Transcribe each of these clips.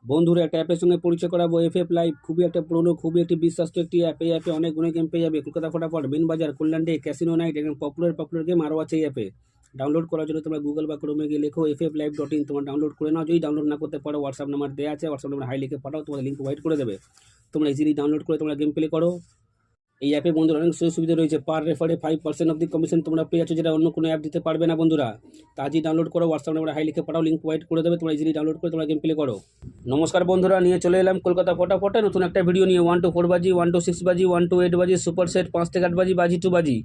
বন্ধুরা একটা অ্যাপের সঙ্গে পরিচয় করাবো। এফএফ লাইভ খুবই একটা পুরনো, খুবই একটি বিশ্বস্ত একটি অ্যাপ। এই অ্যাপে অনেক গেম পেয়ে যাবে। কলকাতা ফটাফট, বিন বাজার, কল্যাণ ডে, ক্যাসিনো নাইট, একদম পপুলার গেম আরও আছে এই অ্যাপে। ডাউনলোড করার জন্য তোমরা গুগল বা ক্রোমে গিয়ে লেখো fflive.in, তোমরা ডাউনলোড করে নাও। যদি ডাউনলোড না করতে পারো, হোয়াটসঅ্যাপ নাম্বার দেওয়া আছে, হোয়াটসঅ্যাপ নাম্বার হাই লিখে পাঠাও, তোমাদের লিঙ্ক প্রোভাইড করে দেবে। তোমরা ইজিলি ডাউনলোড করে তোমরা গেম প্লে করো। এই অ্যাপে বন্ধুরা অনেক সুযোগ সুবিধা রয়েছে। পার রেফারে 5% অফ দি কমিশন তোমরা পেয়ে যাচ্ছ, যেটা অন্য কোনো অ্যাপ দিতে পারবে না বন্ধুরা। তা আজই ডাউনলোড করো, হোয়াটসঅ্যাপ নাম্বার হাই লিখে পাঠাও, লিঙ্ক প্রোভাইড করে দেবে। তোমরা ইজিলি ডাউনলোড করে তোমরা গেম প্লে করো। নমস্কার বন্ধুরা, নিয়ে চলে এলাম কলকাতা ফটাফটে নতুন একটা ভিডিও নিয়ে। 1 to 4 বাজি, 1 to 6 বাজি, 1 to 8 বাজি, সুপার সেট 5 থেকে 8 বাজি, বাজি 2 বাজি,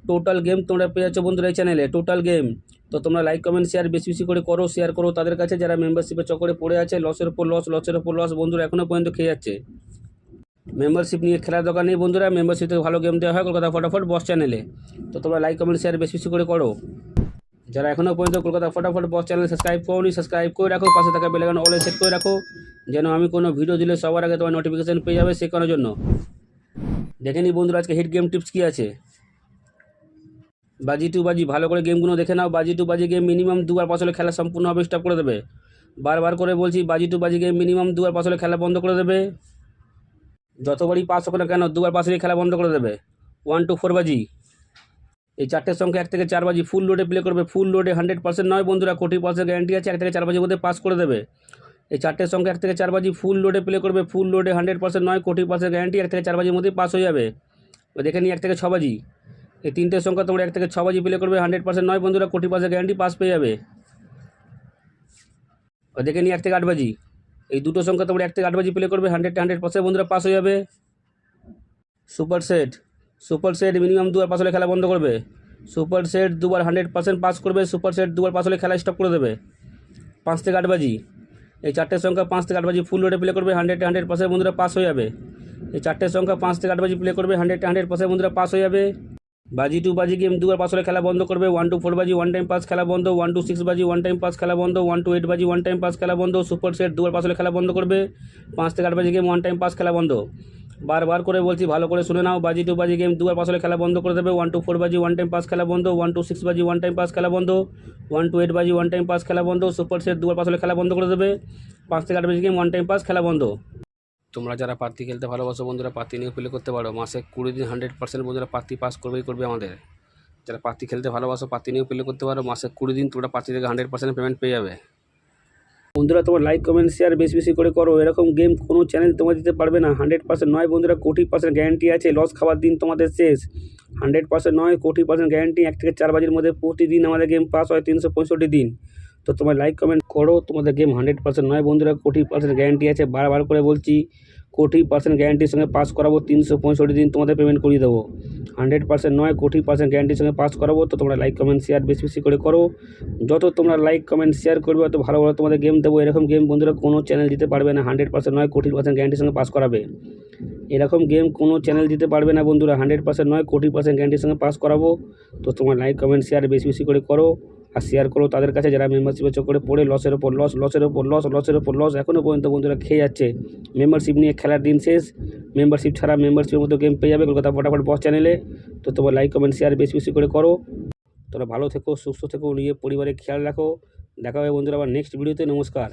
টোটাল গেম তোমরা পেয়ে যাচ্ছ বন্ধুরা এই চ্যানেলে। টোটাল গেম তো তোমরা লাইক কমেন্ট শেয়ার বেশি বেশি করে করো, শেয়ার করো তাদের কাছে যারা মেম্বারশিপের চক্করে পড়ে আছে। লসের উপর লস বন্ধুরা এখনও পর্যন্ত খেয়ে যাচ্ছে। মেম্বারশিপ নিয়ে খেলার দরকার নেই বন্ধুরা, মেম্বারশিপ থেকে ভালো গেম দেওয়া হয় কলকাতা ফটাফট বস চ্যানেলে। তো তোমরা লাইক কমেন্ট শেয়ার বেশি বেশি করে করো। যারা এখনও পর্যন্ত কলকাতা ফটাফট বস চ্যানেল সাবস্ক্রাইব করোনি, সাবস্ক্রাইব করে রাখো, পাশে থাকা বেল আইকন অলে সেট করে রাখো, যেন আমি কোনো ভিডিও দিলে সবার আগে তোমার নোটিফিকেশন পেয়ে যাবে। শেখানোর জন্য দেখে নিই বন্ধুরা আজকে হিট গেম টিপস কী আছে। বাজি টু বাজি, ভালো করে গেমগুলো দেখে নাও। বাজি টু বাজি গেম মিনিমাম 2 বার পাস হলে খেলা সম্পূর্ণভাবে স্টপ করে দেবে। বারবার করে বলছি, বাজি টু বাজি গেম মিনিমাম 2 বার পাস হলে খেলা বন্ধ করে দেবে। যতবারই পাস হোক না কেন, 2 বার পাস হলে খেলা বন্ধ করে দেবে। 1 to 4 বাজি, এই চারটের সংখ্যা 1 থেকে 4 বাজি ফুল লোডে প্লে করবে। ফুল লোডে 100% নয় বন্ধুরা, 40% গ্যারান্টি আছে। 1 থেকে 4 বাজির মধ্যে পাস করে দেবে। এই চারটের সংখ্যা 1 থেকে 4 বাজি ফুল লোডে প্লে করবে। ফুল লোডে 100% নয়, 40% গ্যারান্টি। 1 থেকে 4 বাজির মধ্যে পাস হয়ে যাবে। দেখে নিই 1 থেকে 6 বাজি, এই তিনটের সংখ্যা তোমরা 1 থেকে 6 বাজি প্লে করবে। 100% নয় বন্ধুরা, 40% গ্যারান্টি, পাস পেয়ে যাবে। দেখে নিই 1 থেকে 8 বাজি, এই দুটো সংখ্যা তোমরা 1 থেকে 8 বাজি প্লে করবে। 100% বন্ধুরা পাস হয়ে যাবে। সুপার সেট মিনিমাম 2 বার পাস হলে খেলা বন্ধ করবে। সুপার সেট 2 বার 100% পাস করবে। সুপার সেট 2 বার পাস হলে খেলা স্টপ করে দেবে। 5 থেকে 8 বাজি, এই চারটের সংখ্যা 5 থেকে 8 বাজি ফুল লোডে প্লে করবে। 100% বন্ধুরা পাস হয়ে যাবে। এই চারটের সংখ্যা 5 থেকে 8 বাজি প্লে করবে। 100% বন্ধুরা পাস হয়ে যাবে। বাজি টু বাজি গেম 2 বার পাস হলে খেলা বন্ধ করবে। 1 to 4 বাজি 1 টাইম পাস খেলা বন্ধ। 1 to 6 বাজি 1 টাইম পাস খেলা বন্ধ। 1 to 8 বাজি 1 টাইম পাস খেলা বন্ধ। সুপার সেট 2 বার পাস হলে খেলা বন্ধ করবে। 5 থেকে 8 বাজি গেম 1 টাইম পাস খেলা বন্ধ। বারবার করে বলছি, ভালো করে শুনে নাও। বাজি টু বাজি গেম 2 বার পাস হলে খেলা বন্ধ করে দেবে। 1 to 4 বাজি 1 টাইম পাস খেলা বন্ধ। 1 to 6 বাজি 1 টাইম পাস খেলা বন্ধ। 1 to 8 বাজি 1 টাইম পাস খেলা বন্ধ। সুপার সেট 2 বার পাস হলে খেলা বন্ধ করে দেবে। 5 থেকে 8 বাজি গেম 1 টাইম পাস খেলা বন্ধ। তোমরা যারা পাতি খেলতে ভালোবাসো বন্ধুরা, পাতি নিয়ে প্লে করতে পারো। মাসে 20 দিন 100% বন্ধুরা পাতি পাস করবেই করবে আমাদের। যারা পাতি খেলতে ভালোবাসো, পাতি নিয়েও প্লে করতে পারো। মাসে 20 দিন তোমরা পাতি থেকে 100% পেমেন্ট পেয়ে যাবে। বন্ধুরা তোমার লাইক কমেন্ট শেয়ার বেশি বেশি করে করো। এরকম গেম কোনো চ্যানেল তোমার দিতে পারবে না। 100% নয় বন্ধুরা, 40% গ্যারান্টি আছে। লস খাওয়ার দিন তোমাদের শেষ। 100% নয়, 40% গ্যারান্টি। 1 থেকে 4 বাজির মধ্যে প্রতিদিন আমাদের গেম পাস হয় 365 দিন। তো তোমার লাইক কমেন্ট করো। তোমাদের গেম 100% নয় বন্ধুরা, 40% গ্যারান্টি আছে। বারবার করে বলছি, 40% গ্যারান্টির সঙ্গে পাস করাবো। 365 দিন তোমাদের পেমেন্ট করিয়ে দেবো। 100% নয়, 40% গ্যারান্টির সঙ্গে পাস করাবো। তো তোমরা লাইক কমেন্ট শেয়ার বেশি বেশি করে করো। যত তোমরা লাইক কমেন্ট শেয়ার করবে, অত ভালো ভালো তোমাদের গেম দেবো। এরকম গেম বন্ধুরা কোনো চ্যানেল দিতে পারবে না। 100% নয়, 40% গ্যারান্টির সঙ্গে পাস করাবে। এরকম গেম কোনো চ্যানেল দিতে পারবে না বন্ধুরা। 100% নয়, 40% গ্যারান্টির সঙ্গে পাস করাবো। তো তোমার লাইক কমেন্ট শেয়ার বেশি বেশি করে করো, আর শেয়ার করো তাদের কাছে যারা মেম্বারশিপের চক্করে পড়ে লসের ওপর লস এখনও পর্যন্ত বন্ধুরা খেয়ে যাচ্ছে। মেম্বারশিপ নিয়ে খেলার দিন শেষ। মেম্বারশিপ ছাড়া মেম্বারশিপের মতো গেম পেয়ে যাবে কলকাতা ফটাফট বস চ্যানেলে। তো তোমার লাইক কমেন্ট শেয়ার বেশি বেশি করে করো। তোমরা ভালো থেকো, সুস্থ থেকো, নিজের পরিবারের খেয়াল রাখো। দেখা হবে বন্ধুরা আবার নেক্সট ভিডিওতে। নমস্কার।